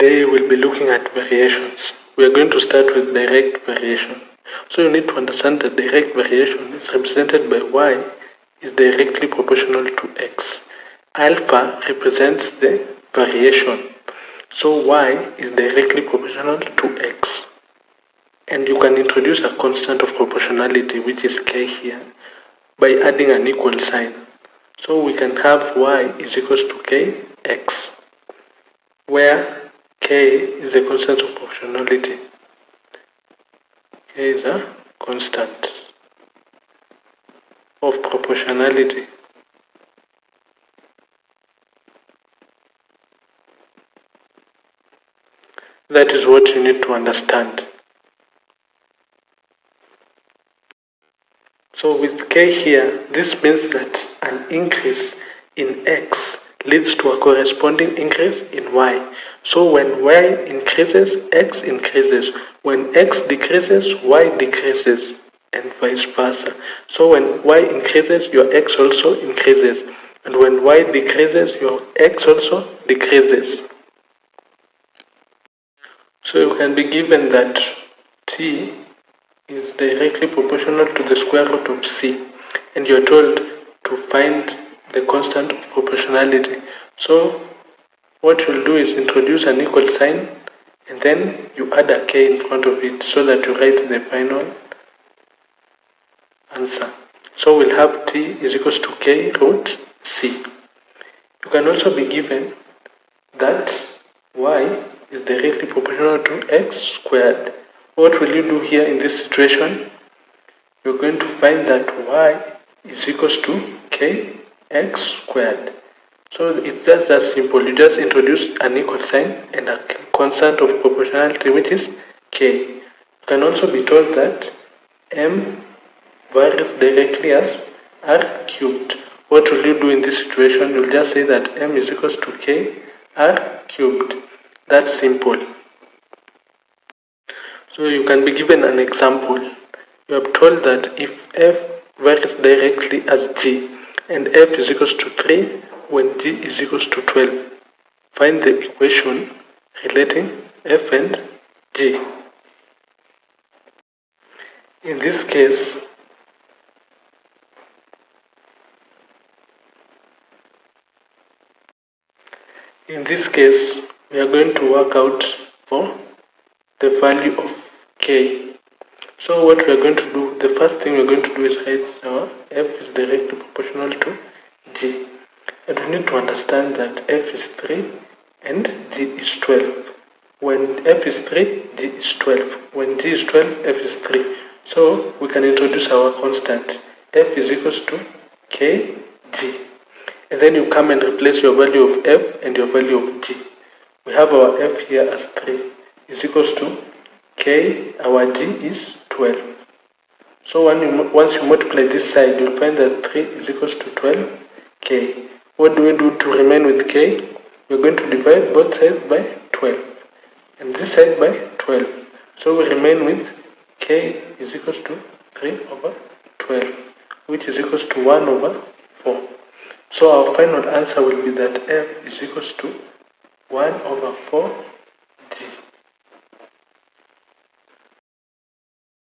Today we'll be looking at variations. We are going to start with direct variation. So you need to understand that direct variation is represented by y is directly proportional to x. Alpha represents the variation. So y is directly proportional to x. And you can introduce a constant of proportionality, which is k here, by adding an equal sign. So we can have y is equals to kx, where k is a constant of proportionality. K is a constant of proportionality. That is what you need to understand. So with k here, this means that an increase in x leads to a corresponding increase in y. So when y increases, x increases. When x decreases, y decreases, and vice versa. So when y increases, your x also increases. And when y decreases, your x also decreases. So you can be given that t is directly proportional to the square root of c, and you're told to find the constant of proportionality. So what you'll do is introduce an equal sign, and then you add a k in front of it so that you write the final answer. So we'll have t is equals to k root c. You can also be given that y is directly proportional to x squared. What will you do here in this situation? You're going to find that y is equals to kx squared. So it's just that simple. You just introduce an equal sign and a constant of proportionality, which is k. You can also be told that m varies directly as r cubed. What will you do in this situation? You'll just say that m is equals to k r cubed. That's simple. So you can be given an example. You are told that if f varies directly as g and f is equals to 3 when g is equals to 12, find the equation relating f and g. In this case, we are going to work out for the value of k. So what we are going to do, the first thing we are going to do is write our f is directly proportional to g. And we need to understand that f is 3 and g is 12. When f is 3, g is 12. When g is 12, f is 3. So we can introduce our constant. F is equals to kg. And then you come and replace your value of f and your value of g. We have our f here as 3 is equals to k, our g is 12. So once you multiply this side, you'll find that 3 is equals to 12k. What do we do to remain with k? We're going to divide both sides by 12 and this side by 12. So we remain with k is equals to 3 over 12, which is equals to 1 over 4. So our final answer will be that f is equals to 1 over 4